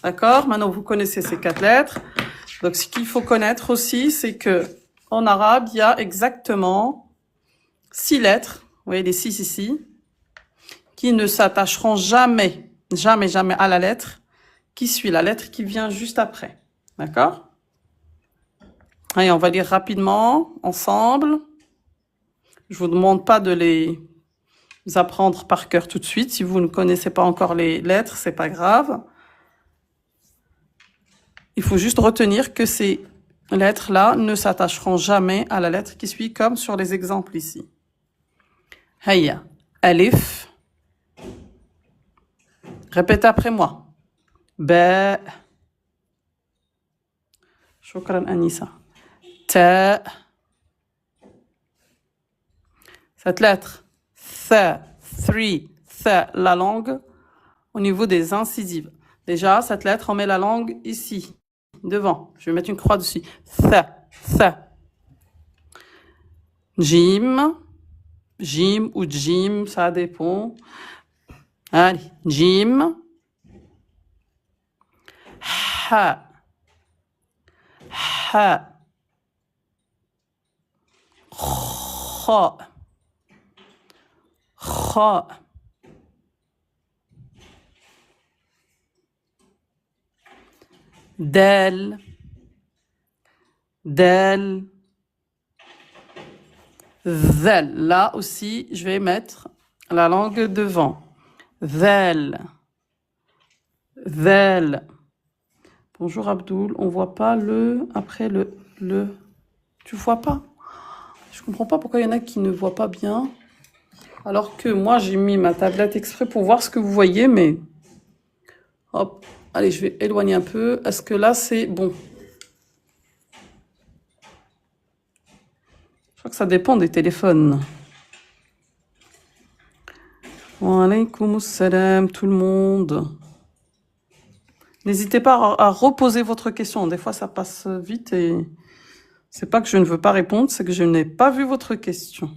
D'accord? Maintenant, vous connaissez ces 4 lettres. Donc, ce qu'il faut connaître aussi, c'est que en arabe, il y a exactement 6 lettres. Vous voyez les 6 ici, qui ne s'attacheront jamais, jamais, jamais à la lettre qui suit, la lettre qui vient juste après. D'accord? Allez, on va lire rapidement, ensemble. Je vous demande pas de les apprendre par cœur tout de suite. Si vous ne connaissez pas encore les lettres, c'est pas grave. Il faut juste retenir que ces lettres-là ne s'attacheront jamais à la lettre qui suit, comme sur les exemples ici. Hayya, alif. Répétez après moi. Ba. Shukran Anissa. Ta. Cette lettre, tha, three, tha, la langue, au niveau des incisives. Déjà, cette lettre, on met la langue ici, devant. Je vais mettre une croix dessus. Tha, tha. Jim, jim ou jim, ça dépend. Allez, jim. Ha, ha. Kha, kha. Del, del. Zel. Là aussi, je vais mettre la langue devant. Zel. Zel. Bonjour Abdoul, on voit pas le après le. Tu vois pas? Je comprends pas pourquoi il y en a qui ne voient pas bien. Alors que moi, j'ai mis ma tablette exprès pour voir ce que vous voyez, mais... Hop, allez, je vais éloigner un peu. Est-ce que là, c'est bon? Je crois que ça dépend des téléphones. Wa alaykoum salam tout le monde. N'hésitez pas à reposer votre question. Des fois, ça passe vite et c'est pas que je ne veux pas répondre, c'est que je n'ai pas vu votre question.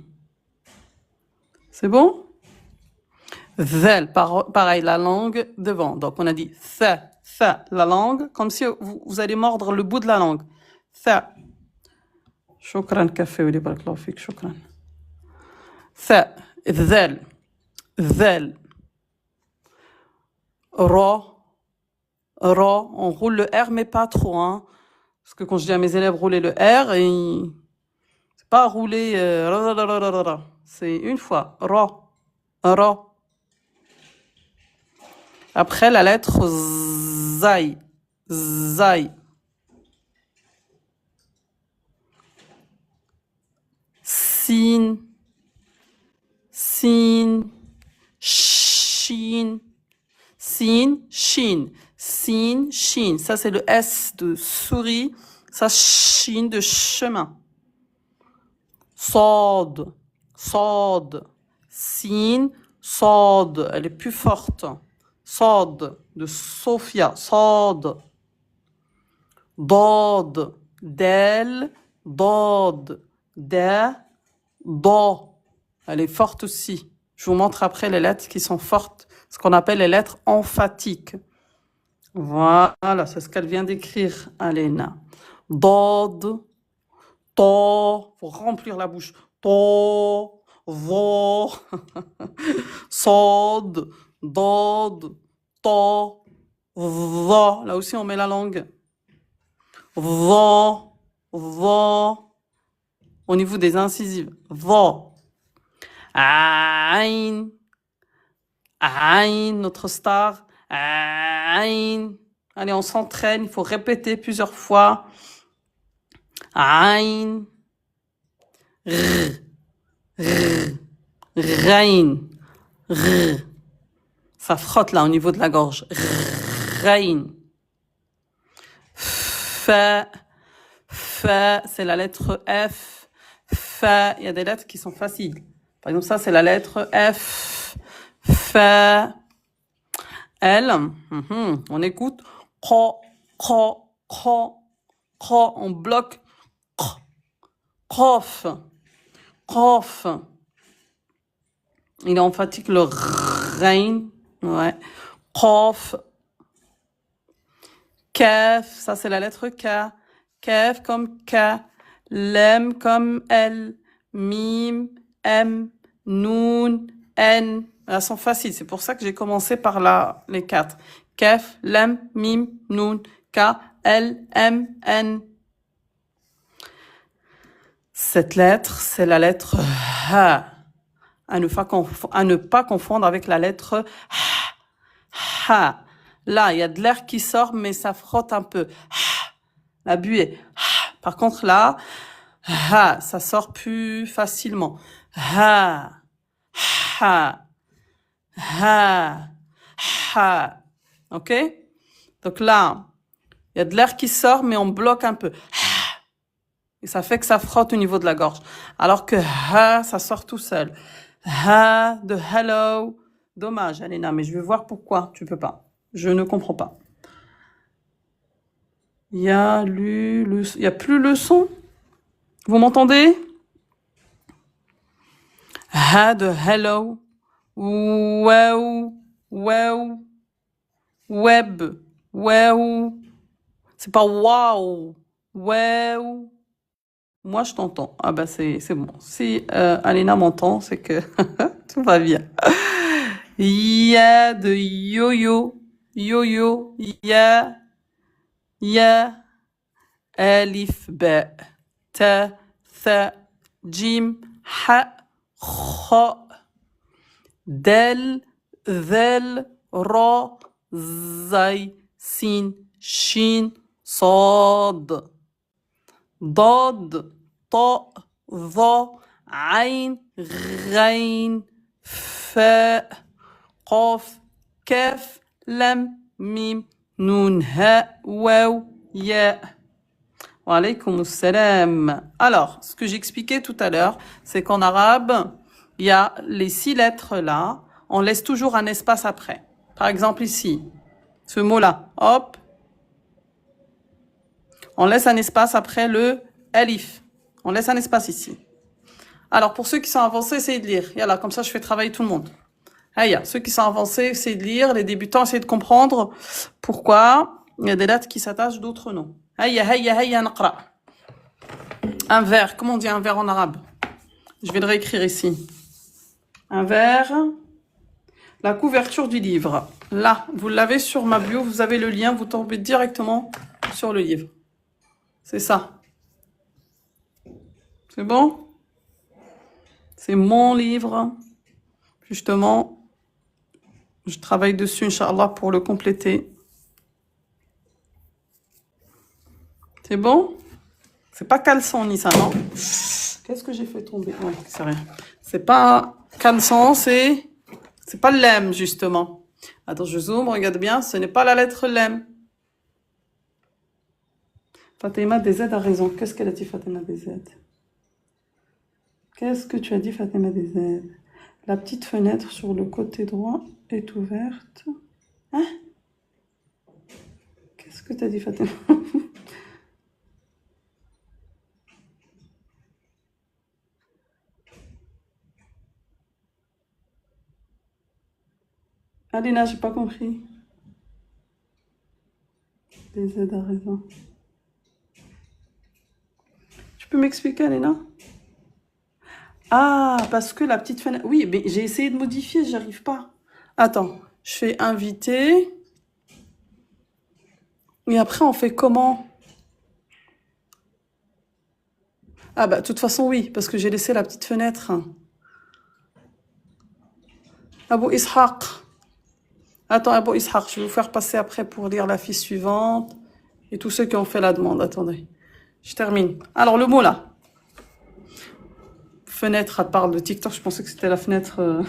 C'est bon? Zel, pareil, la langue devant. Donc, on a dit tha, la langue, comme si vous allez mordre le bout de la langue. Tha. Shukran, café, oui, barakallahu fik, shukran. Tha, zel, zel. Ra, on roule le R, mais pas trop, hein. Parce que quand je dis à mes élèves rouler le R, c'est pas rouler, c'est une fois. Ra. Après, la lettre Zai. Zai. Sin. Sin. Shin. Sin. Shin. Sin. Shin. Ça, c'est le S de souris. Ça, Shin de chemin. Sod. Sod. Sin. Sod. Elle est plus forte. Sod de Sophia. Sod. Dod. Del. Dod. Da. Do. Elle est forte aussi. Je vous montre après les lettres qui sont fortes, ce qu'on appelle les lettres emphatiques. Voilà, c'est ce qu'elle vient d'écrire, Alena. Dod. To. Faut remplir la bouche. To. Vo. Sod. Dod. To. Va. Là aussi, on met la langue. Va. Va. Au niveau des incisives. Va. Aïn. Aïn, notre star. Aïn. Allez, on s'entraîne. Il faut répéter plusieurs fois. Aïn. R. R. Rain. R. Ça frotte là au niveau de la gorge. Rain. Fa. Fa, c'est la lettre F. Fa, il y a des lettres qui sont faciles. Par exemple, ça, c'est la lettre F. Fa. L. On écoute. Kho, kho, kho, kho. On bloque. Khof. Khof. Il est emphatique le rein. Ouais. Khof. Kaf, ça c'est la lettre K. Kaf comme K. Lem comme L. Mim, M, Noun, N. Elles sont faciles, c'est pour ça que j'ai commencé par les 4. Kaf, Lem, Mim, Noun, K, L, M, N. Cette lettre, c'est la lettre H. À ne pas confondre avec la lettre H. Là, il y a de l'air qui sort, mais ça frotte un peu. La buée. Par contre, là, ça sort plus facilement. Ha, ha, ha, ha. Ok? Donc là, il y a de l'air qui sort, mais on bloque un peu. Et ça fait que ça frotte au niveau de la gorge. Alors que ha, ça sort tout seul. Ha, de hello. Dommage, Alena, mais je vais voir pourquoi tu peux pas. Je ne comprends pas. Il y a plus le son. Vous m'entendez? Ha de hello. Wow. Wow. Web. Wow. C'est pas wow. Wow. Moi, je t'entends. Ah bah c'est bon. Si Alena m'entend, c'est que tout va bien. Ya de yo-yo. Yo-yo. Ya. Alif, ba, ta, tha, jim, ha, kha, dal, dhal, ra, zay, sin, shin, صاد ضاد طاء ظا عين غين فاء قاف كاف لام ميم نون هاء واو ياء. Wa alaykoum salam. Alors, ce que j'expliquais tout à l'heure, c'est qu'en arabe, il y a les 6 lettres là, on laisse toujours un espace après. Par exemple ici, ce mot-là, hop, on laisse un espace après le alif. On laisse un espace ici. Alors, pour ceux qui sont avancés, essayez de lire. Yallah, comme ça, je fais travailler tout le monde. Aïe, ceux qui sont avancés, essayez de lire. Les débutants, essayez de comprendre pourquoi il y a des lettres qui s'attachent, d'autres non. Hayya, naqra. Un vers. Comment on dit un vers en arabe? Je vais le réécrire ici. Un vers. La couverture du livre. Là, vous l'avez sur ma bio, vous avez le lien, vous tombez directement sur le livre. C'est ça. C'est bon? C'est mon livre. Justement, je travaille dessus, Inch'Allah, pour le compléter. C'est bon? C'est pas caleçon ni ça, non? Qu'est-ce que j'ai fait tomber? Ouais, c'est rien. C'est pas caleçon, c'est pas lem, justement. Attends, je zoome, regarde bien, ce n'est pas la lettre lem. Fatima DZ a raison. Qu'est-ce qu'elle a dit, Fatima DZ? Qu'est-ce que tu as dit, Fatima DZ? La petite fenêtre sur le côté droit est ouverte. Hein? Qu'est-ce que tu as dit, Fatima? Alina, j'ai pas compris. DZ a raison. Tu peux m'expliquer, Alina? Ah, parce que la petite fenêtre... Oui, mais j'ai essayé de modifier, j'y arrive pas. Attends, je fais inviter. Et après, on fait comment? Ah bah, de toute façon, oui, parce que j'ai laissé la petite fenêtre. Abou Ishaq. Attends, Abou Ishaq, je vais vous faire passer après pour lire la fiche suivante. Et tous ceux qui ont fait la demande. Attendez, je termine. Alors, le mot là. Fenêtre, elle parle de TikTok, je pensais que c'était la fenêtre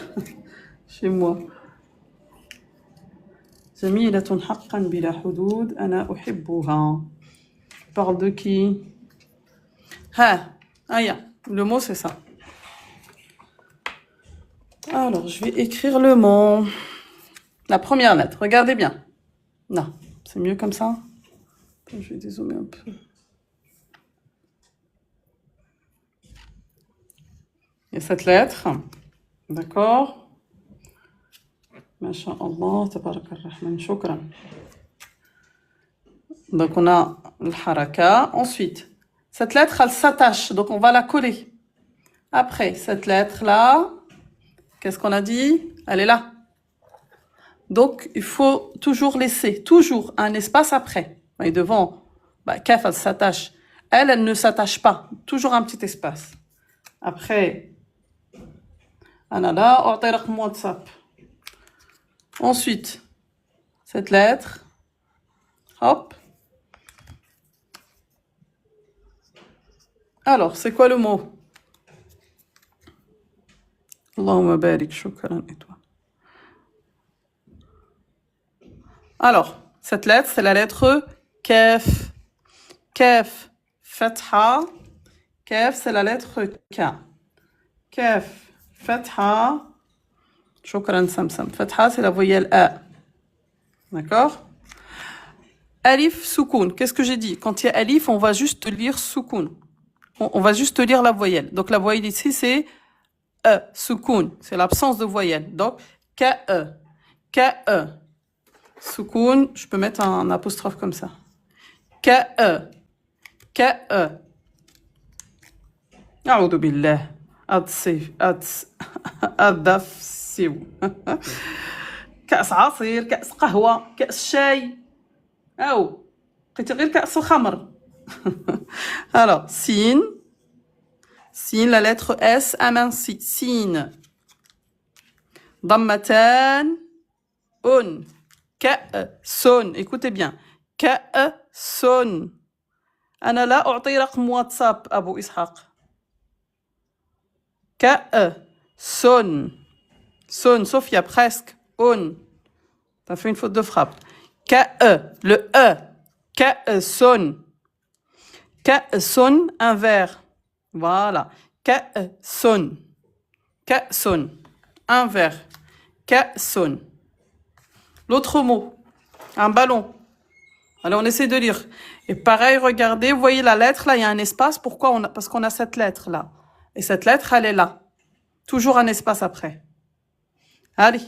chez moi. Jamilatun haqqan bila hudud, ana uhibbuha. Parle de qui? Aya, le mot c'est ça. Alors, je vais écrire le mot. La première lettre, regardez bien. Non, c'est mieux comme ça. Attends, je vais dézoomer un peu. Il y a cette lettre, d'accord? Masha'Allah, tabarak ar-Rahman, shukran. Donc, on a le haraka. Ensuite, cette lettre, elle s'attache. Donc, on va la coller. Après, cette lettre-là, qu'est-ce qu'on a dit? Elle est là. Donc, il faut toujours laisser, toujours un espace après. Et devant, kaf, elle s'attache. Elle ne s'attache pas. Toujours un petit espace. Après, anala, أعطي رقم WhatsApp. Ensuite, cette lettre, hop. Alors, c'est quoi le mot? Allahumma barik, shukran, et toi. Alors, cette lettre, c'est la lettre kaf. Kaf, fatha. Kaf, c'est la lettre K. Kaf, fatha. Shukran, samsam. Fatha, c'est la voyelle A. D'accord? Alif, soukoun. Qu'est-ce que j'ai dit? Quand il y a alif, on va juste lire soukoun. On va juste lire la voyelle. Donc, la voyelle ici, c'est E, soukoun. C'est l'absence de voyelle. Donc, K-E. K-E. Soukoun, je peux mettre un apostrophe comme ça. K-E. K-E. أعوذ بالله أدفسيو كأس عصير كأس قهوة كأس شاي أو قلت غير كأس الخمر. Alors sin, la lettre S amincie, sin. Dammatan, un. Son, écoutez bien. Son. أنا لا أعطي رقم واتساب أبو إسحاق. Son. Son, sauf il y a presque. On. T'as fait une faute de frappe. Le E. Son. Son, un verre. Voilà. Son. Son. Un verre. Son. L'autre mot. Un ballon. Alors, on essaie de lire. Et pareil, regardez, vous voyez la lettre, là, il y a un espace. Pourquoi? Parce qu'on a cette lettre-là. Et cette lettre, elle est là. Toujours un espace après. Allez.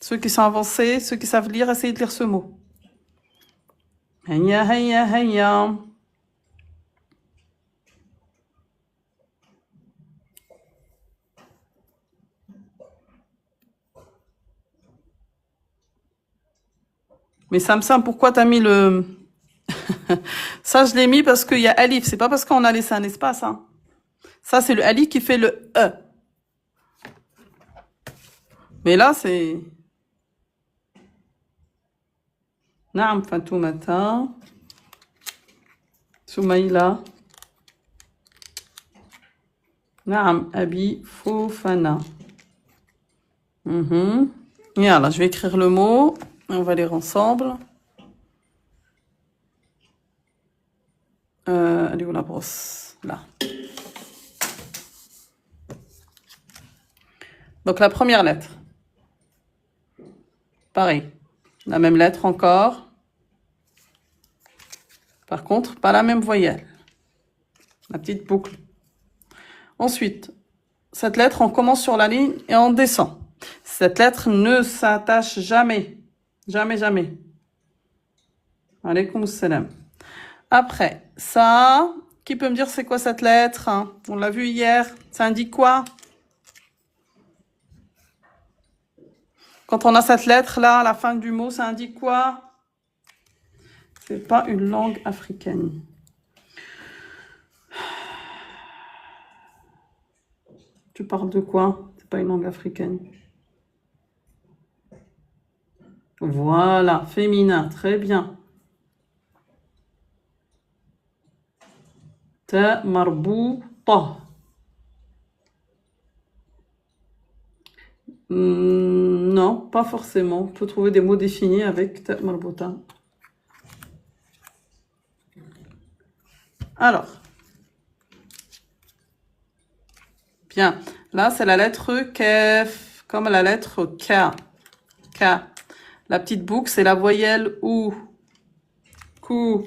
Ceux qui sont avancés, ceux qui savent lire, essayez de lire ce mot. Hayya, hayya, hayya. Mais Samsam, pourquoi t'as mis le... Ça, je l'ai mis parce qu'il y a alif. C'est pas parce qu'on a laissé un espace. Hein. Ça, c'est le alif qui fait le E. Mais là, c'est... Naam Fatoumata. Soumaïla. Naam Abi Fofana. Voilà, je vais écrire le mot. On va lire ensemble. Elle est où la brosse? Là. Donc la première lettre. Pareil. La même lettre encore. Par contre, pas la même voyelle. La petite boucle. Ensuite, cette lettre, on commence sur la ligne et on descend. Cette lettre ne s'attache jamais. Jamais, jamais. Alaykoum salam. Après, ça, qui peut me dire c'est quoi cette lettre? On l'a vu hier. Ça indique quoi? Quand on a cette lettre-là, à la fin du mot, ça indique quoi? C'est pas une langue africaine. Tu parles de quoi? C'est pas une langue africaine. Voilà, féminin, très bien. Ta marbouta. Non, pas forcément. On peut trouver des mots définis avec ta marbouta. Alors. Bien. Là, c'est la lettre Kef, comme la lettre K. K. La petite boucle, c'est la voyelle OU. Kou.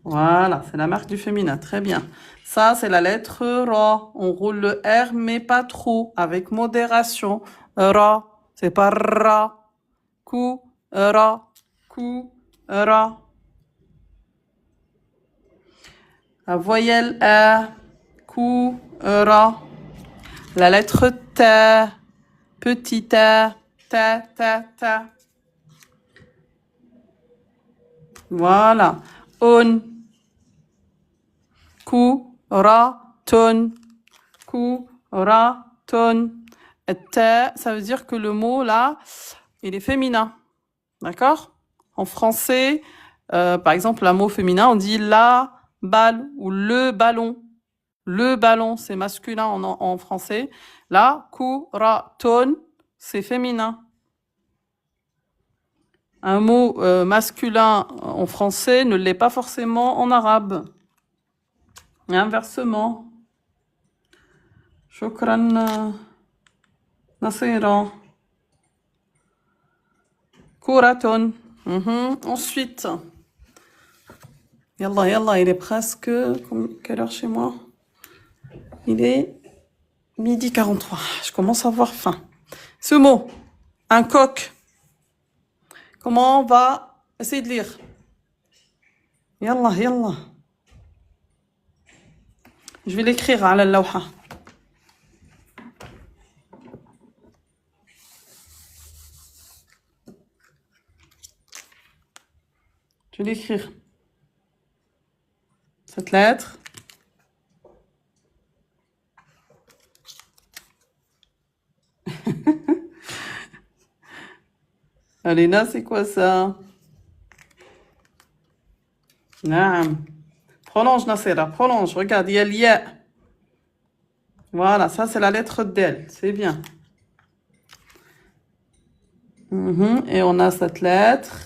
Voilà, c'est la marque du féminin. Très bien. Ça, c'est la lettre Ra. On roule le R, mais pas trop, avec modération. Ra. C'est pas Ra. Kou. Ra. Kou. Ra. La voyelle A, Q, Ra. La lettre T, petit A, ta, ta, ta. Voilà. On, Q, Ra, ton. Q, Ra, ton. Et T, ça veut dire que le mot là, il est féminin. D'accord? En français, par exemple, un mot féminin, on dit la balle ou le ballon. Le ballon, c'est masculin en français. Là, ton, c'est féminin. Un mot masculin en français ne l'est pas forcément en arabe. Et inversement. Shukran Nasira. Kuraton. Ensuite. Yallah, yallah, il est presque... Quelle heure chez moi? Il est 12h43. Je commence à avoir faim. Ce mot, un coq. Comment on va essayer de lire? Yallah, yallah. Je vais l'écrire à la lawha. Je vais l'écrire. Cette lettre. Alena, c'est quoi ça? Naam. Prolonge, Nasera, prolonge. Regarde, il y a l'ia. Voilà, ça c'est la lettre d'elle. C'est bien. Et on a cette lettre.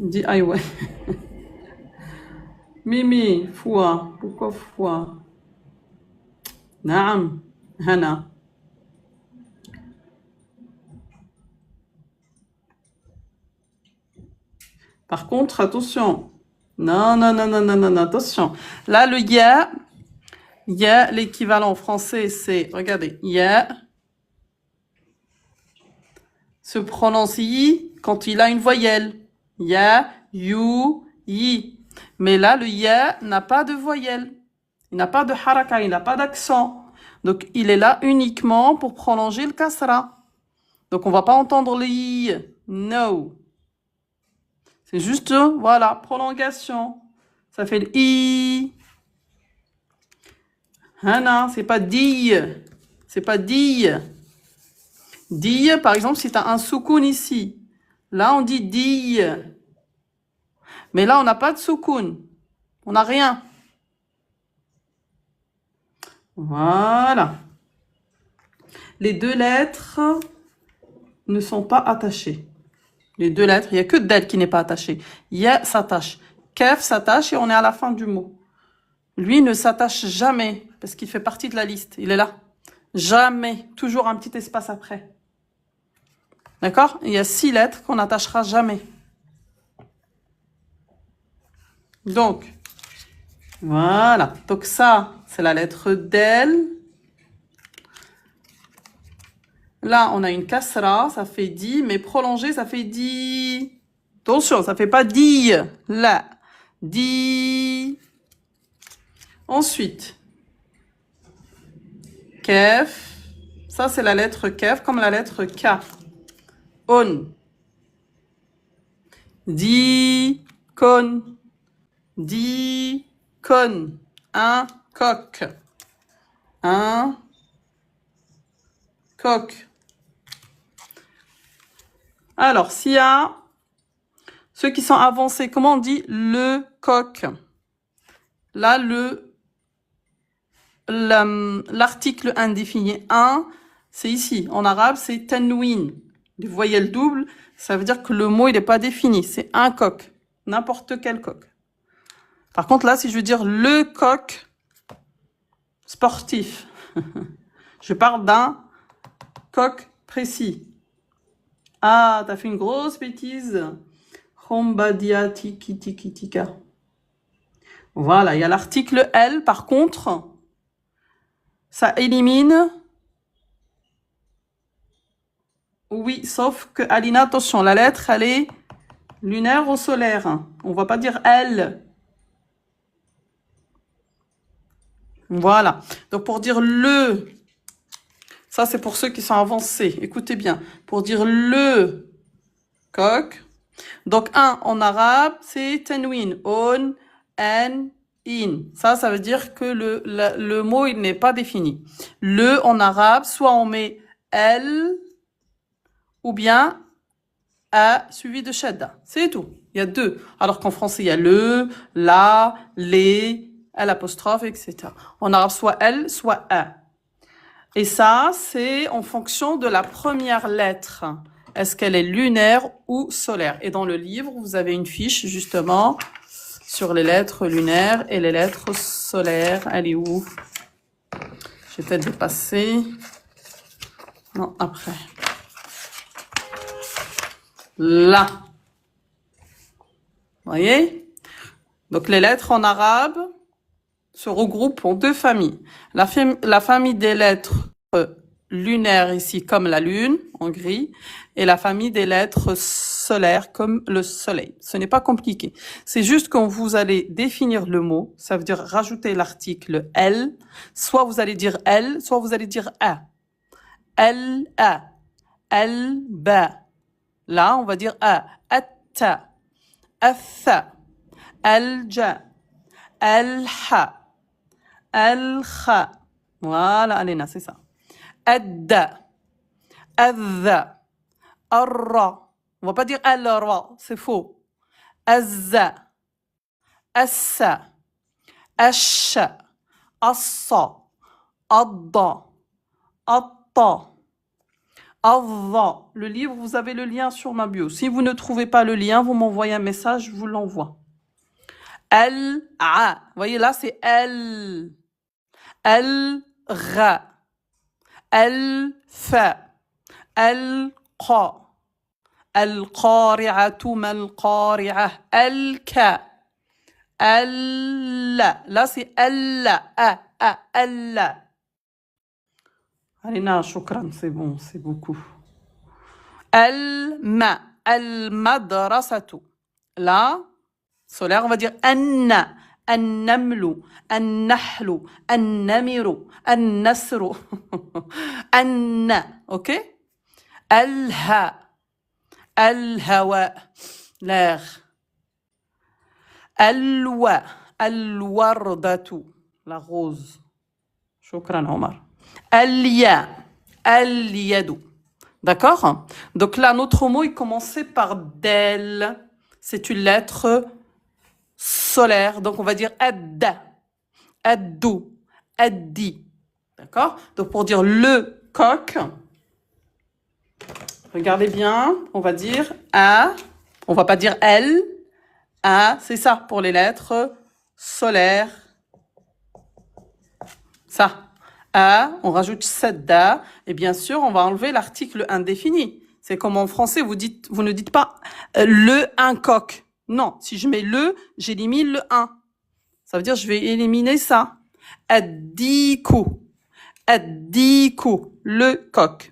Dis aïe ouais. Mimi, foi. Pourquoi foi? Naam. Hana. Par contre, attention. Non, non, non, non, non, non, attention. Là, le ya, l'équivalent français, c'est, regardez, ya se prononce yi quand il a une voyelle. Ya, you, yi. Mais là, le ya n'a pas de voyelle. Il n'a pas de haraka, il n'a pas d'accent. Donc, il est là uniquement pour prolonger le kasra. Donc, on va pas entendre le yi. No. C'est juste, voilà, prolongation. Ça fait le i. Hana, c'est pas di. C'est pas di. Di, par exemple, si tu as un soukoun ici. Là, on dit di. Mais là, on n'a pas de soukoun. On n'a rien. Voilà. Les deux lettres ne sont pas attachées. Les deux lettres, il n'y a que del qui n'est pas attaché. Ya s'attache. Kef s'attache et on est à la fin du mot. Lui ne s'attache jamais parce qu'il fait partie de la liste. Il est là. Jamais. Toujours un petit espace après. D'accord? Il y a 6 lettres qu'on n'attachera jamais. Donc, voilà. Donc ça, c'est la lettre del. Là, on a une kasra, ça fait di, mais prolongé, ça fait di. Attention, ça fait pas di. Là, di. Ensuite, kef. Ça, c'est la lettre kef, comme la lettre k. On. Di, con. Di, con. Un coq. Un coq. Alors, s'il y a ceux qui sont avancés, comment on dit le coq? Là, l'article indéfini 1, c'est ici. En arabe, c'est tanwin. Les voyelles doubles, ça veut dire que le mot, il n'est pas défini. C'est un coq. N'importe quel coq. Par contre, là, si je veux dire le coq sportif, je parle d'un coq précis. Ah, t'as fait une grosse bêtise. Rombadia tiki tiki tika. Voilà, il y a l'article L, par contre, ça élimine Oui, sauf que, Alina, attention, la lettre, elle est lunaire ou solaire. On va pas dire elle. Voilà. Donc, pour dire le, ça, c'est pour ceux qui sont avancés. Écoutez bien. Pour dire le coq. Donc, un, en arabe, c'est tanwin. On, an, in. Ça veut dire que le mot, il n'est pas défini. Le, en arabe, soit on met elle, ou bien a suivi de shadda. C'est tout. Il y a deux. Alors qu'en français, il y a le, la, les, l'apostrophe, etc. En arabe, soit elle, soit a. Et ça, c'est en fonction de la première lettre. Est-ce qu'elle est lunaire ou solaire? Et dans le livre, vous avez une fiche, justement, sur les lettres lunaires et les lettres solaires. Elle est où? Je vais peut-être dépasser. Non, après. Là. Vous voyez? Donc, les lettres en arabe se regroupent en deux familles. La famille des lettres lunaires ici, comme la lune, en gris, et la famille des lettres solaires, comme le soleil. Ce n'est pas compliqué. C'est juste quand vous allez définir le mot, ça veut dire rajouter l'article L, soit vous allez dire L, soit vous allez dire A. L, A. L, ba. Là, on va dire A. Atta. Atha. Al-ja. Al-ha. Al-kha. Voilà, Alena, c'est ça. Adda. Adha. Arra. On va pas dire al-ra, c'est faux. Azza. Assa. Asha. Assa. Adda. Atta. Allah. Le livre, vous avez le lien sur ma bio. Si vous ne trouvez pas le lien, vous m'envoyez un message, je vous l'envoie. Al-a. Vous voyez, là, c'est Al. Al-ra. Al-fa. Al-qa. Al-qari'atu mal-qari'ah. Al-ka. Al-la. Là, c'est Al-la. Al-la. Alina, shukran, c'est bon, c'est beaucoup. Al-ma. Al-madrasatu. Là, solaire, on va dire anna, annamlu, annahlu, annamiru, annasru, anna, ok? Al-ha, al-hawa, l'air. Al-wa, al-wardatu, la rose. Shukran, Omar. Al-ya, al-yadu. D'accord? Donc là, notre mot, il commençait par del. C'est une lettre solaire. Donc, on va dire adda, addou, addi. D'accord? Donc, pour dire le coq, regardez bien, on va dire a. On va pas dire elle. A, c'est ça pour les lettres solaires. Ça. A, on rajoute sedda. Et bien sûr, on va enlever l'article indéfini. C'est comme en français, vous ne dites pas le un coq. Non, si je mets le, j'élimine le un. Ça veut dire je vais éliminer ça. Addiku. Addiku. Le coq.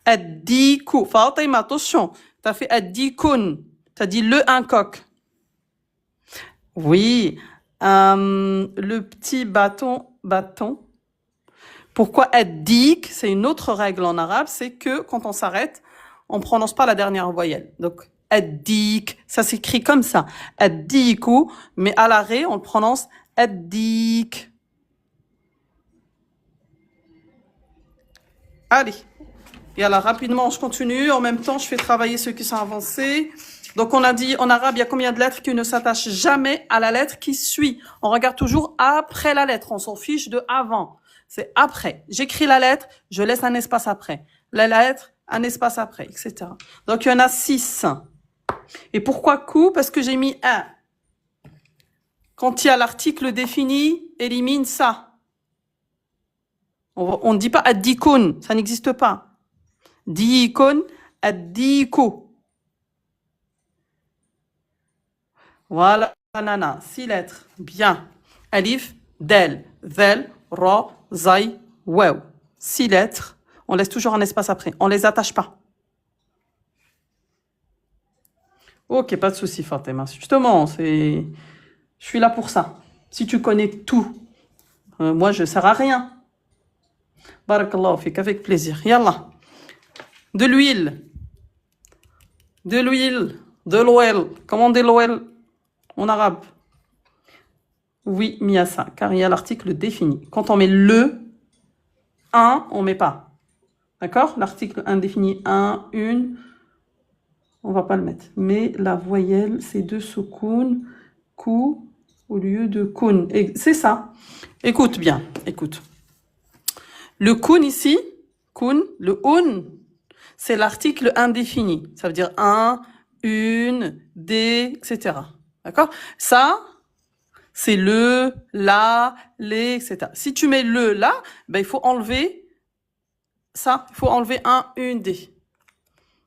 Addiku. Fatima, attention. T'as fait addikun. T'as dit le un coq. Oui. Le petit bâton. Pourquoi addik? C'est une autre règle en arabe. C'est que quand on s'arrête, on prononce pas la dernière voyelle. Donc, addik, ça s'écrit comme ça. Addiku, mais à l'arrêt, on le prononce addik. Allez. Et alors, rapidement, je continue. En même temps, je fais travailler ceux qui sont avancés. Donc, on a dit, en arabe, il y a combien de lettres qui ne s'attachent jamais à la lettre qui suit? On regarde toujours après la lettre. On s'en fiche de avant. C'est après. J'écris la lettre, je laisse un espace après. La lettre, un espace après, etc. Donc, il y en a 6. Et pourquoi coup? Parce que j'ai mis un. Quand il y a l'article défini, élimine ça. On ne dit pas addikun, ça n'existe pas. Dikun, addiku. Voilà, nana, 6 lettres. Bien. Alif, del, vel, ra, zay, waw. 6 lettres. On laisse toujours un espace après. On les attache pas. Ok, pas de souci, Fatima. Justement, je suis là pour ça. Si tu connais tout, moi, je ne sers à rien. Barakallahu fik, avec plaisir. Yallah. De l'huile. De l'huile. De l'oil. Comment on dit l'oil en arabe? Oui, Miasa, car il y a l'article défini. Quand on met le, un, on met pas. D'accord? L'article indéfini, un, une, on va pas le mettre. Mais la voyelle, c'est de soukoun, kou, au lieu de kun. Et c'est ça. Écoute bien, écoute. Le kun ici, kun, le un, c'est l'article indéfini. Ça veut dire un, une, des, etc. D'accord? Ça, c'est le, la, les, etc. Si tu mets le là, ben, il faut enlever ça. Il faut enlever un, une, des.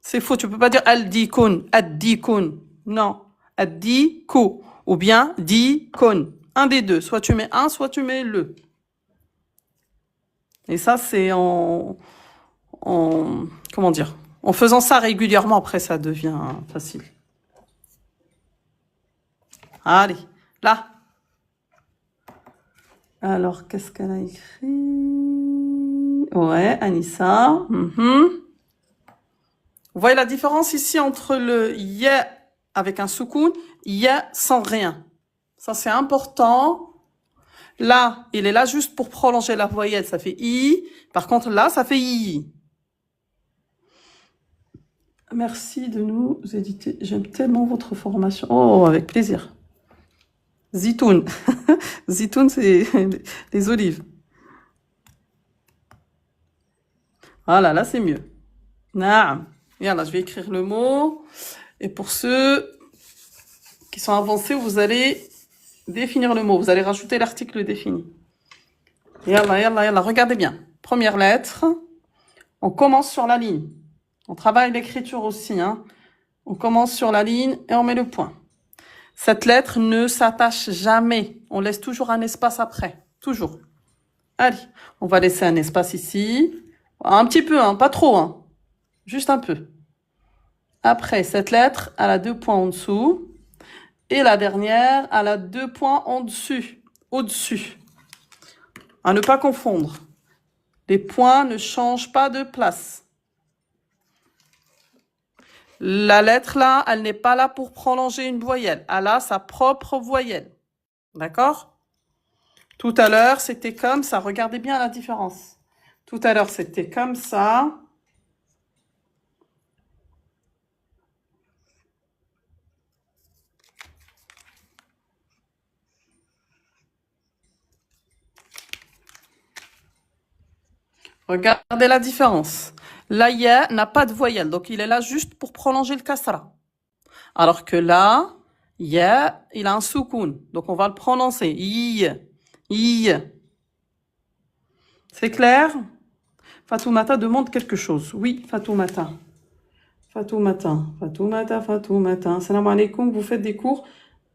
C'est faux. Tu peux pas dire al-dikun, ad-dikun. Non. Ad-diku. Ou bien dikun. Un des deux. Soit tu mets un, soit tu mets le. Et ça, c'est comment dire? En faisant ça régulièrement, après, ça devient facile. Allez, là. Alors, qu'est-ce qu'elle a écrit? Ouais, Anissa. Vous voyez la différence ici entre le ya avec un soukoun, ya sans rien. Ça, c'est important. Là, il est là juste pour prolonger la voyelle, ça fait i. Par contre, là, ça fait i. Merci de nous éditer. J'aime tellement votre formation. Oh, avec plaisir. Zitoun. Zitoun, c'est les olives. Voilà, là, c'est mieux. Naam. Là, je vais écrire le mot. Et pour ceux qui sont avancés, vous allez définir le mot. Vous allez rajouter l'article défini. Yallah. Regardez bien. Première lettre. On commence sur la ligne. On travaille l'écriture aussi. Hein. On commence sur la ligne et on met le point. Cette lettre ne s'attache jamais. On laisse toujours un espace après. Toujours. Allez, on va laisser un espace ici. Un petit peu, hein, pas trop. Hein. Juste un peu. Après, cette lettre, elle a 2 points en dessous. Et la dernière, elle a 2 points en dessus. Au-dessus. À ne pas confondre. Les points ne changent pas de place. La lettre là, elle n'est pas là pour prolonger une voyelle. Elle a sa propre voyelle. D'accord? Tout à l'heure, c'était comme ça. Regardez bien la différence. Tout à l'heure, c'était comme ça. Regardez la différence. La ya n'a pas de voyelle, donc il est là juste pour prolonger le kasra. Alors que là, ya, il a un soukoun, donc on va le prononcer. I. C'est clair? Fatoumata demande quelque chose. Oui, Fatoumata. Salam alaikum, vous faites des cours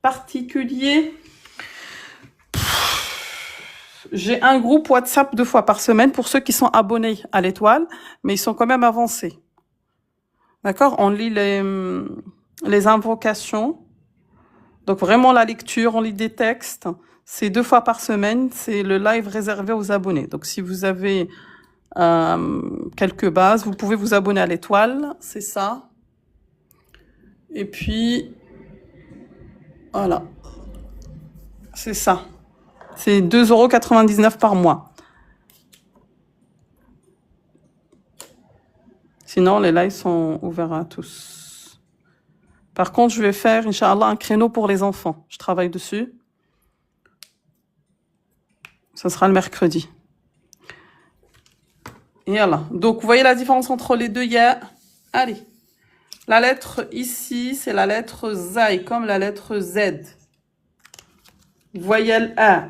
particuliers? J'ai un groupe WhatsApp 2 fois par semaine pour ceux qui sont abonnés à l'étoile, mais ils sont quand même avancés. D'accord? On lit les invocations. Donc vraiment la lecture, on lit des textes. C'est 2 fois par semaine. C'est le live réservé aux abonnés. Donc si vous avez quelques bases, vous pouvez vous abonner à l'étoile. C'est ça. Et puis, voilà. C'est ça. C'est 2,99 € par mois. Sinon, les lives sont ouverts à tous. Par contre, je vais faire, Inch'Allah, un créneau pour les enfants. Je travaille dessus. Ce sera le mercredi. Et voilà. Donc, vous voyez la différence entre les deux ya. Allez. La lettre ici, c'est la lettre Zai, comme la lettre Z. Voyelle A.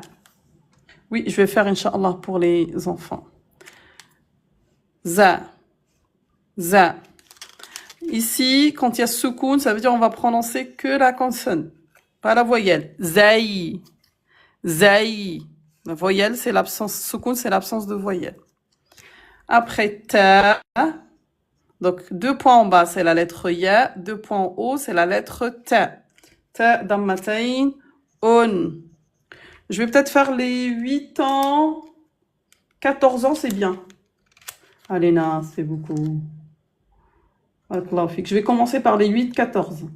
Oui, je vais faire, Inch'Allah, pour les enfants. Za. Ici, quand il y a soukoun, ça veut dire on va prononcer que la consonne, pas la voyelle. Zai. La voyelle, c'est l'absence, soukoun, c'est l'absence de voyelle. Après ta, Donc, 2 points en bas, c'est la lettre ya. 2 points en haut, c'est la lettre ta. Ta dammatayn, on. Je vais peut-être faire les 8 ans. 14 ans, c'est bien. Allez, Nas, c'est beaucoup. Je vais commencer par les 8-14.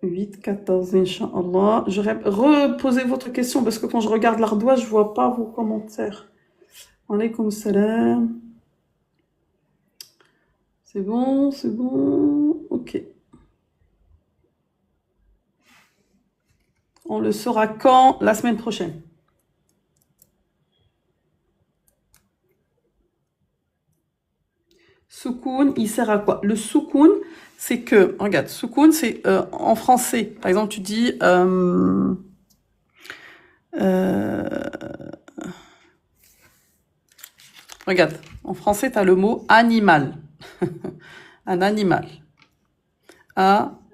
8-14, Inch'Allah. Je reposez votre question parce que quand je regarde l'ardoise, je vois pas vos commentaires. Alaykoum salam. C'est bon, c'est bon. Ok. On le saura quand? La semaine prochaine. Soukoun, il sert à quoi? Le soukoun, c'est que, regarde, soukoun, c'est en français. Par exemple, tu dis, regarde, en français, tu as le mot animal. Un animal. Animal.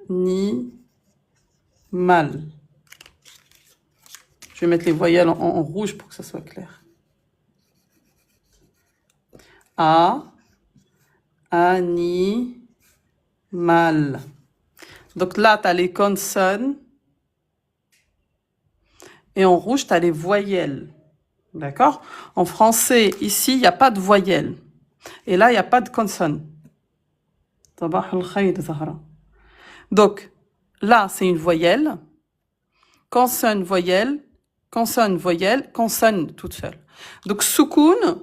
Je vais mettre les voyelles en rouge pour que ça soit clair. Animal. Donc là, tu as les consonnes. Et en rouge, tu as les voyelles. D'accord? En français, ici, il n'y a pas de voyelles. Et là, il n'y a pas de consonne. Donc, là, c'est une voyelle. Consonne, voyelle. Consonne, voyelle. Consonne toute seule. Donc, soukoun,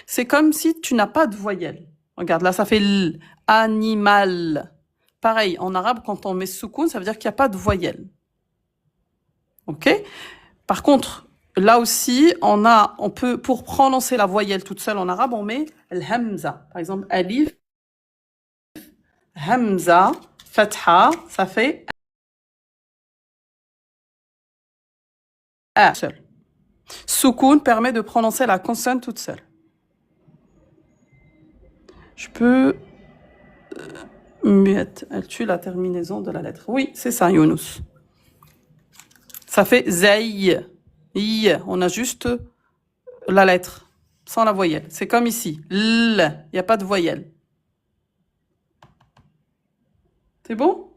c'est comme si tu n'as pas de voyelle. Regarde, là, ça fait l. Animal. Pareil, en arabe, quand on met soukoun, ça veut dire qu'il n'y a pas de voyelle. Ok? Par contre, là aussi, on peut, pour prononcer la voyelle toute seule en arabe, on met al-hamza. Par exemple, alif, hamza, fatha, ça fait a seul. Soukoun permet de prononcer la consonne toute seule. Je peux elle tue la terminaison de la lettre. Oui, c'est ça, Younous. Ça fait zaï. On a juste la lettre, sans la voyelle. C'est comme ici. L, il n'y a pas de voyelle. C'est bon?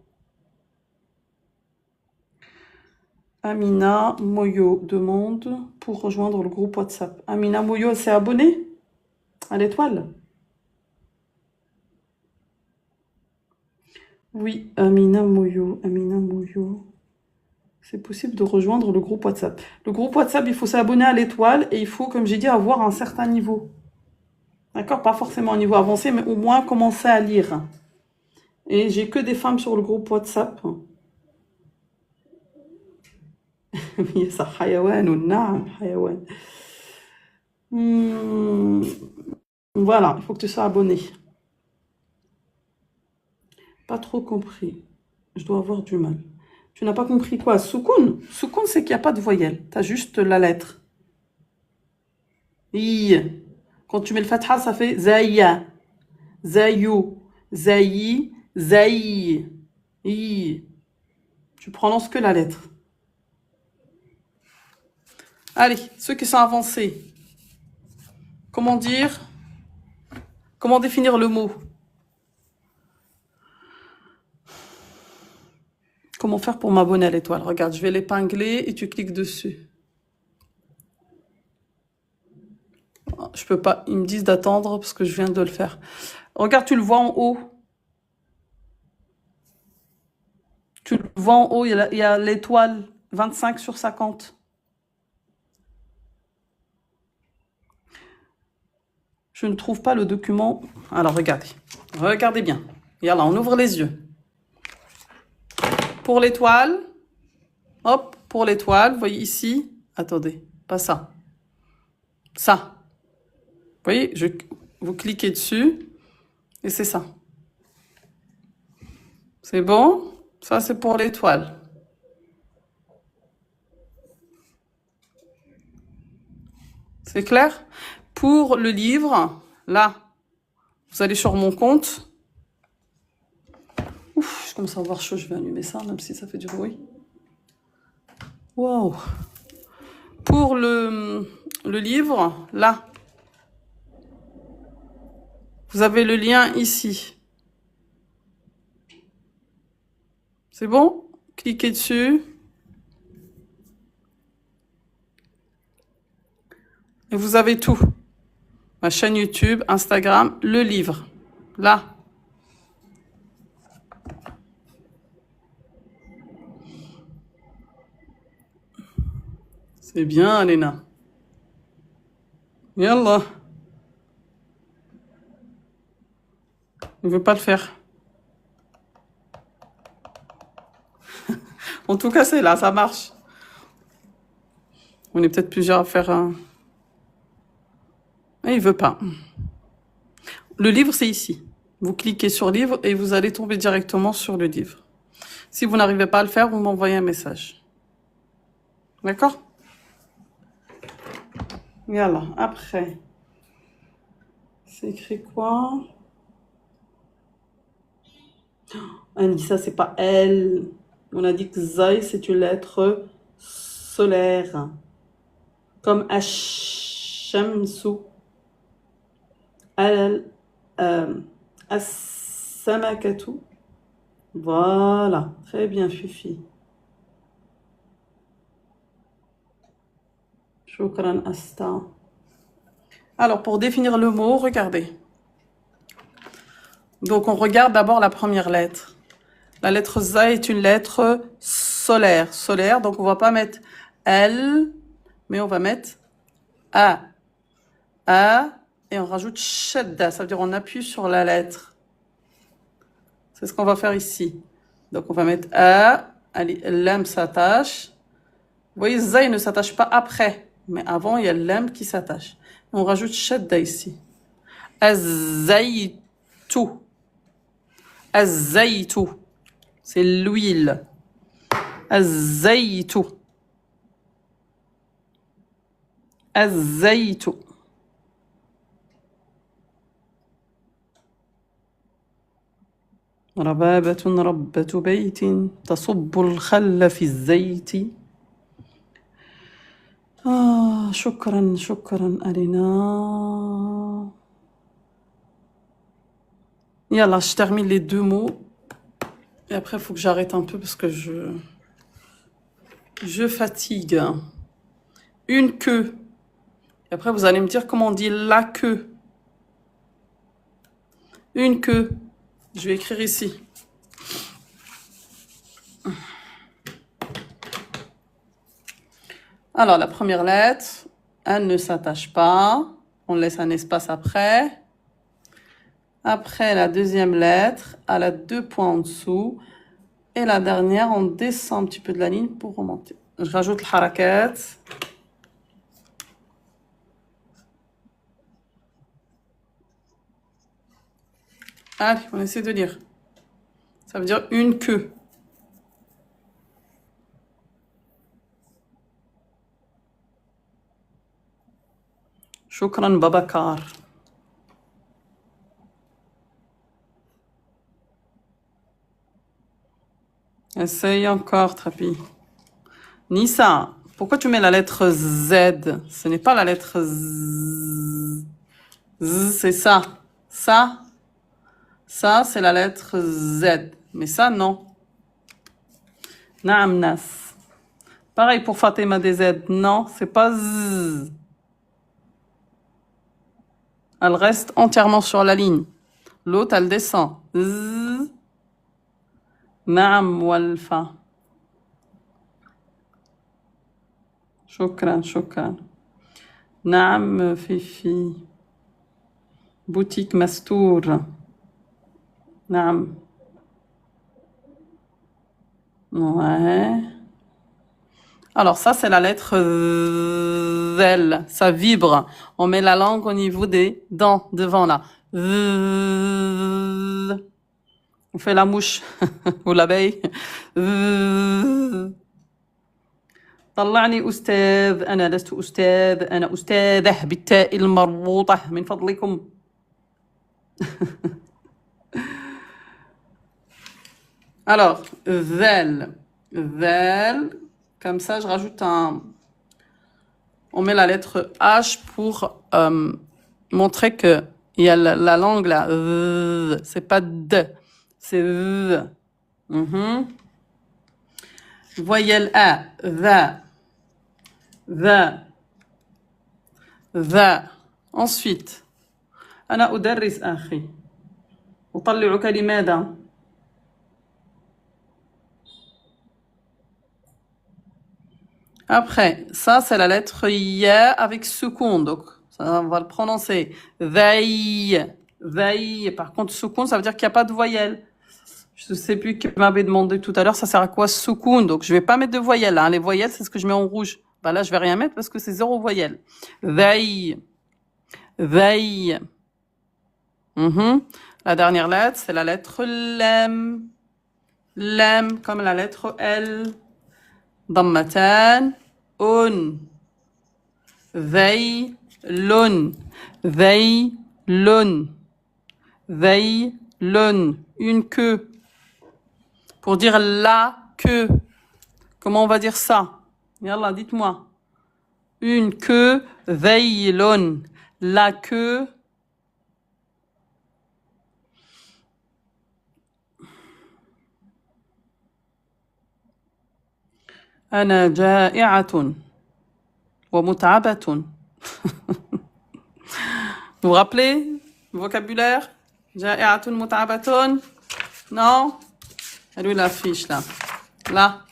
Amina Moyo demande pour rejoindre le groupe WhatsApp. Amina Moyo s'est abonnée à l'étoile? Oui, Amina Moyo. C'est possible de rejoindre le groupe WhatsApp. Le groupe WhatsApp, il faut s'abonner à l'étoile et il faut, comme j'ai dit, avoir un certain niveau. D'accord? Pas forcément un niveau avancé, mais au moins commencer à lire. Et j'ai que des femmes sur le groupe WhatsApp. Oui, ça, hayawan ou naam, hayawan. Voilà, il faut que tu sois abonné. Pas trop compris. Je dois avoir du mal. Tu n'as pas compris quoi? Soukoun? Soukoun, c'est qu'il n'y a pas de voyelle. Tu as juste la lettre. I. Quand tu mets le fatha, ça fait zaïa. Zaïou. Zaï. Zaï. I. Tu prononces que la lettre. Allez, ceux qui sont avancés. Comment dire? Comment définir le mot? Comment faire pour m'abonner à l'étoile? Regarde, je vais l'épingler et tu cliques dessus. Je peux pas, ils me disent d'attendre parce que je viens de le faire. Regarde, tu le vois en haut. Tu le vois en haut, il y a l'étoile 25/50. Je ne trouve pas le document. Alors, regardez. Regardez bien. Yallah, on ouvre les yeux. Pour l'étoile. Hop, pour l'étoile. Vous voyez ici. Attendez, pas ça. Ça. Vous voyez, vous cliquez dessus. Et c'est ça. C'est bon? Ça, c'est pour l'étoile. C'est clair? Pour le livre, là, vous allez sur mon compte. Ouf, je commence à avoir chaud, je vais allumer ça, même si ça fait du bruit. Wow. pour le livre, là, vous avez le lien ici. C'est bon? Cliquez dessus. Et vous avez tout. Ma chaîne YouTube, Instagram, le livre. Là. C'est bien, Léna. Yallah. Il ne veut pas le faire. En tout cas, c'est là, ça marche. On est peut-être plusieurs à faire un... Et il veut pas. Le livre, c'est ici. Vous cliquez sur livre et vous allez tomber directement sur le livre. Si vous n'arrivez pas à le faire, vous m'envoyez un message. D'accord? Voilà. Après, c'est écrit quoi? On dit ça, c'est pas elle. On a dit que Zay, c'est une lettre solaire. Comme Ash-Shamsu. As-Samakatu. Voilà. Très bien, Fifi. Shukran Asta. Alors, pour définir le mot, regardez. Donc, on regarde d'abord la première lettre. La lettre Z est une lettre solaire. Solaire, donc on va pas mettre L, mais on va mettre A. A, et on rajoute shadda. Ça veut dire on appuie sur la lettre. C'est ce qu'on va faire ici. Donc, on va mettre A, l'âme s'attache. Vous voyez, Z ne s'attache pas après, mais avant, il y a l'âme qui s'attache. On rajoute shadda ici. Az-zaytu. Az-zaytu. C'est l'huile. Az-zaytu. Az-zaytu. ربابة ربة بيت تصب الخل في الزيت. شكرا شكرا ألينا. Yallah, je termine les deux mots. Et après, il faut que j'arrête un peu parce que je fatigue. Une queue. Et après, vous allez me dire comment on dit la queue. Une queue. Je vais écrire ici. Alors, la première lettre, elle ne s'attache pas. On laisse un espace après. Après, la deuxième lettre, elle a 2 points en dessous. Et la dernière, on descend un petit peu de la ligne pour remonter. Je rajoute le harakat. Allez, on essaie de lire. Ça veut dire une queue. Shukran Babakar. Essaye encore, Trapi. Nissa, pourquoi tu mets la lettre Z? Ce n'est pas la lettre Z. Z, c'est ça. Ça, c'est la lettre Z. Mais ça, non. Naam Nas. Pareil pour Fatima des Z. Non, c'est pas Z. Elle reste entièrement sur la ligne. L'autre, elle descend. Z. Naam Walfa. Shukran, shukran. Naam Fifi. Boutique Mastour. Naam. Ouais. Alors ça, c'est la lettre Z. Ça vibre. On met la langue au niveau des dents, devant là. Z. On fait la mouche ou l'abeille. Z. طلعني أستاذ. أنا لست أستاذ. أنا أستاذة بالتاء المربوطة من فضلكم. Alors, ذل. ذل. Comme ça, je rajoute un on met la lettre H pour montrer que il y a la langue là. C'est pas D, c'est V. Voyelle A, va, va, va. Ensuite, أنا أدرس أخي. أطلعك لماذا؟ Après, ça c'est la lettre Y avec soukoun, donc ça, on va le prononcer. Veille, veille. Par contre, soukoun, ça veut dire qu'il n'y a pas de voyelle. Je ne sais plus qui m'avait demandé tout à l'heure, ça sert à quoi soukoun? Donc je vais pas mettre de voyelle. Hein. Les voyelles, c'est ce que je mets en rouge. Bah là, je vais rien mettre parce que c'est 0 voyelle. Veille, veille. La dernière lettre, c'est la lettre Lem. Lem, comme la lettre L. Dammatan, un. Veille, lun. Veille, lun. Veille, lun. Une queue. Pour dire la queue. Comment on va dire ça? Yallah, dites-moi. Une queue, veille, lun. La queue. أنا جائعة ومتعبة. Vous vous rappelez le vocabulaire? جائعة متعبة. Non? Elle lui l'affiche là. Là.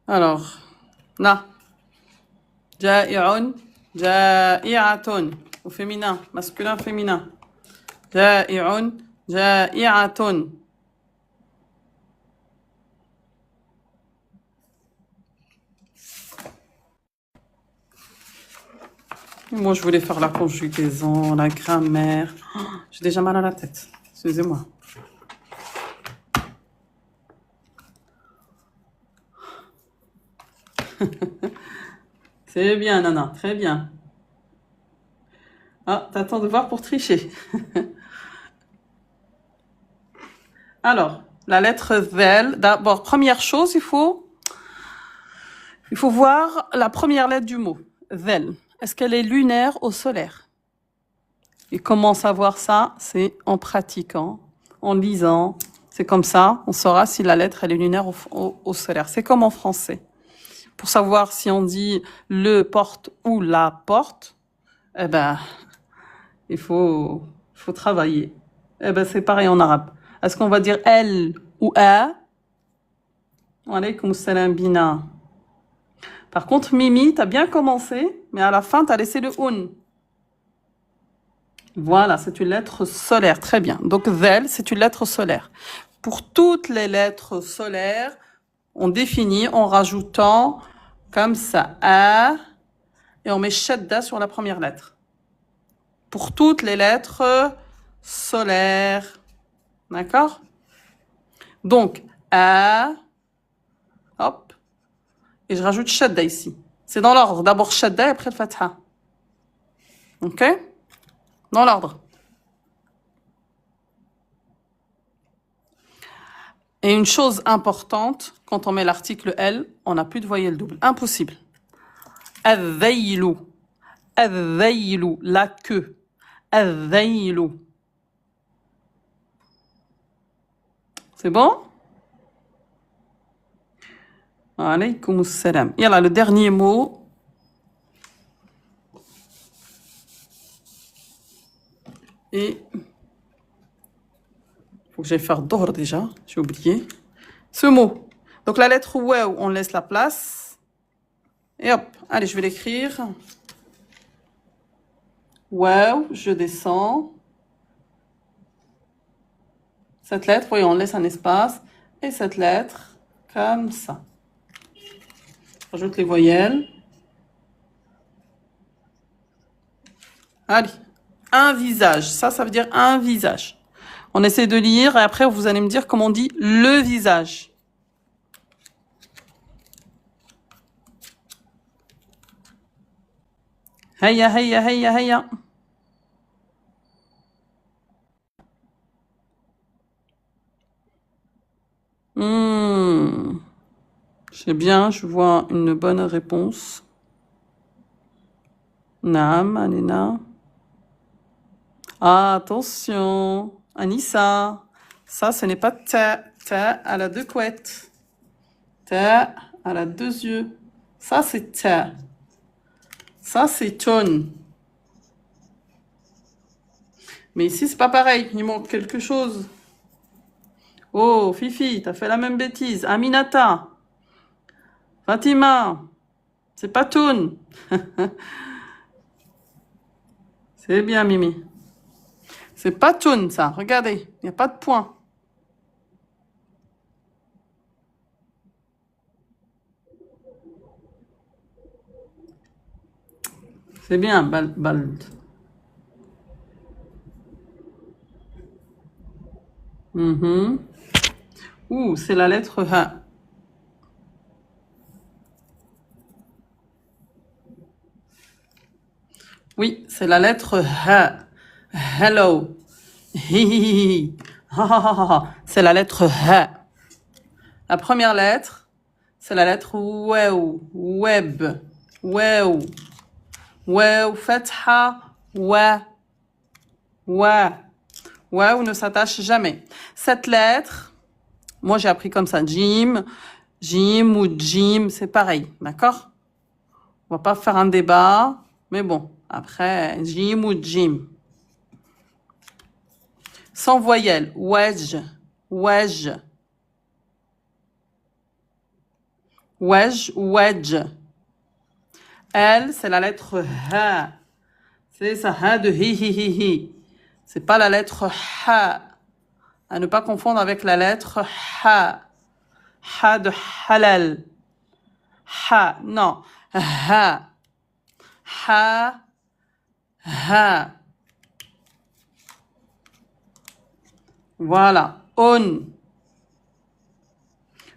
Alors, là. جائع, جائعة. Au féminin, masculin, féminin. جائع, جائعة. Moi, je voulais faire la conjugaison, la grammaire. Oh, j'ai déjà mal à la tête. Excusez-moi. C'est bien, Nana. Très bien. Ah, t'attends de voir pour tricher. Alors, la lettre Vel. D'abord, première chose, il faut voir la première lettre du mot. Vel. Est-ce qu'elle est lunaire ou solaire? Et comment savoir ça? C'est en pratiquant, en lisant. C'est comme ça, on saura si la lettre elle est lunaire ou solaire. C'est comme en français. Pour savoir si on dit le porte ou la porte, eh ben, il faut travailler. Eh ben, c'est pareil en arabe. Est-ce qu'on va dire elle ou a? Wa alaykoum salam bina. Par contre, Mimi, t'as bien commencé, mais à la fin, t'as laissé le un. Voilà, c'est une lettre solaire. Très bien. Donc, vel, c'est une lettre solaire. Pour toutes les lettres solaires, on définit en rajoutant comme ça a et on met shadda sur la première lettre. Pour toutes les lettres solaires. D'accord? Donc, a, hop, et je rajoute shadda ici. C'est dans l'ordre. D'abord shadda et après le fatha. Ok? Dans l'ordre. Et une chose importante, quand on met l'article L, on n'a plus de voyelle double. Impossible. Al-dhaylu. Al-dhaylu. La queue. Al-dhaylu. C'est bon? Alaykoum salam. Yalla, le dernier mot. Et faut que j'aille faire d'or déjà. J'ai oublié. Ce mot. Donc la lettre waw, on laisse la place. Et hop. Allez, je vais l'écrire. Waw, je descends. Cette lettre, voyez, on laisse un espace. Et cette lettre, comme ça. Rajoute les voyelles. Allez. Un visage. Ça veut dire un visage. On essaie de lire et après, vous allez me dire comment on dit le visage. Heya, heya, heya, heya. C'est bien, je vois une bonne réponse. Naam, Anena. Ah, attention, Anissa. Ça, ce n'est pas ta. Ta, elle a deux couettes. Ta, elle a deux yeux. Ça, c'est ta. Ça, c'est ton. Mais ici, c'est pas pareil. Il manque quelque chose. Oh, Fifi, t'as fait la même bêtise. Aminata. Fatima. C'est pas ton. C'est bien, Mimi. C'est pas ton, ça. Regardez, il n'y a pas de point. C'est bien, bald. Ouh, c'est la lettre H. Oui, c'est la lettre H. Hello. Hihihi. C'est la lettre H. La première lettre, c'est la lettre wow. Web. Wow. Wow. Fatha. Wa. Wa. Wow ne s'attache jamais. Cette lettre, moi j'ai appris comme ça. Jim. Jim ou Jim, c'est pareil. D'accord? On va pas faire un débat. Mais bon, après, Jim ou Jim. Sans voyelle. Wedge. Wedge. Wedge ou wedge. Elle, c'est la lettre H. C'est ça, H de hi hi hi hi. C'est pas la lettre H. À ne pas confondre avec la lettre H. H de halal. H, non. H. H. H. Voilà. On.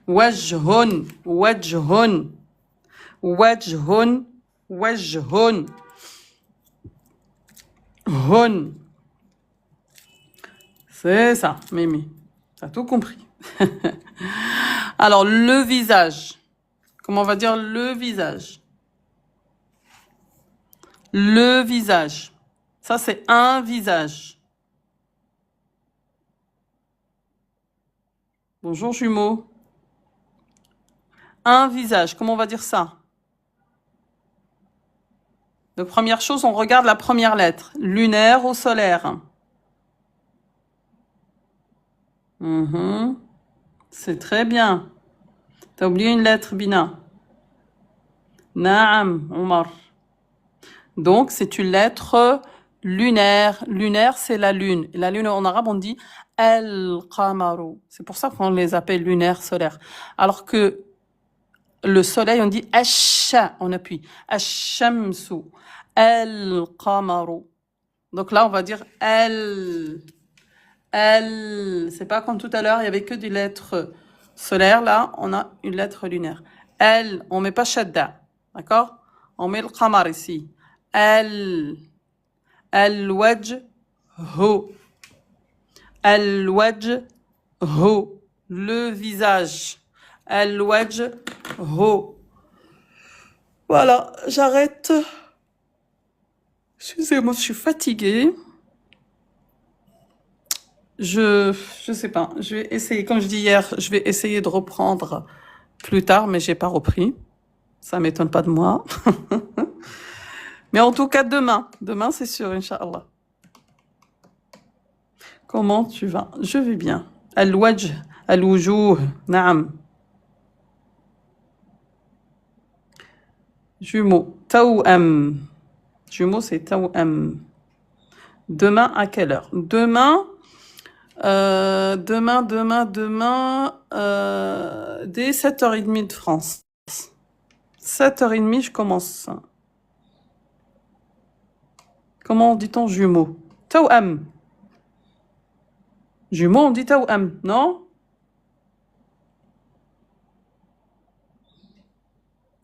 Wajhun. Wajhun. Wajhun. Wajhun. Hun. C'est ça, Mimi. T'as tout compris. Alors, le visage. Comment on va dire le visage? Le visage. Ça, c'est un visage. Bonjour, jumeaux. Un visage. Comment on va dire ça? Donc, première chose, on regarde la première lettre. Lunaire ou solaire? C'est très bien. T'as oublié une lettre, Bina. Naam, Omar. Donc, c'est une lettre lunaire. Lunaire, c'est la lune. La lune, en arabe, on dit al-qamaru. C'est pour ça qu'on les appelle lunaires, solaires. Alors que le soleil, on dit ash, on appuie. Ash-shamsu. Al-qamaru. Donc là, on va dire al. C'est pas comme tout à l'heure, il y avait que des lettres solaires. Là, on a une lettre lunaire. Elle, on met pas shadda. D'accord? On met le qamar ici. Elle. Al-wajh. Al-wajh. Le visage. Al-wajh. Voilà, j'arrête. Excusez-moi, je suis fatiguée. Je sais pas. Je vais essayer, comme je dis hier, je vais essayer de reprendre plus tard, mais j'ai pas repris. Ça m'étonne pas de moi. Mais en tout cas, demain. Demain, c'est sûr, Inch'Allah. Comment tu vas? Je vais bien. Al-wajh, al-wujuh, naam. Jumeaux. Tawam. Jumeaux, c'est tawam. Demain, à quelle heure? Demain, dès 7h30 de France. 7h30, je commence. Comment dit-on jumeaux? Tawam. Jumeaux, on dit tawam, non?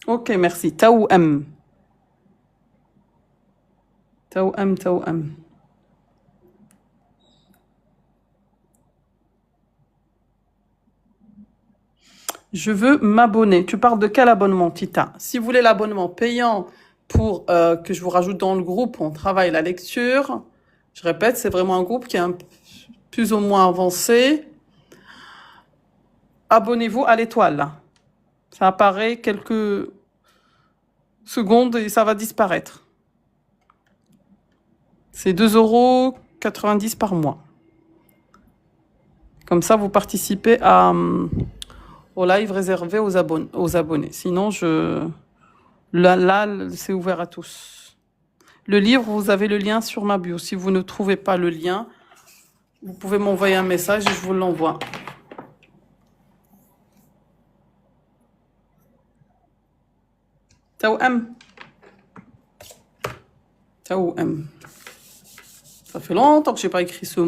Ok, merci. Tawam. Tawam. Je veux m'abonner. Tu parles de quel abonnement, Tita? Si vous voulez l'abonnement payant pour que je vous rajoute dans le groupe, on travaille la lecture. Je répète, c'est vraiment un groupe qui est plus ou moins avancé. Abonnez-vous à l'étoile, là. Ça apparaît quelques secondes et ça va disparaître. C'est 2,90 € par mois. Comme ça, vous participez au live réservé aux abonnés. Sinon, là, c'est ouvert à tous. Le livre, vous avez le lien sur ma bio. Si vous ne trouvez pas le lien, vous pouvez m'envoyer un message et je vous l'envoie. Taouam. Taouam. Ça fait longtemps que j'ai pas écrit ce mot.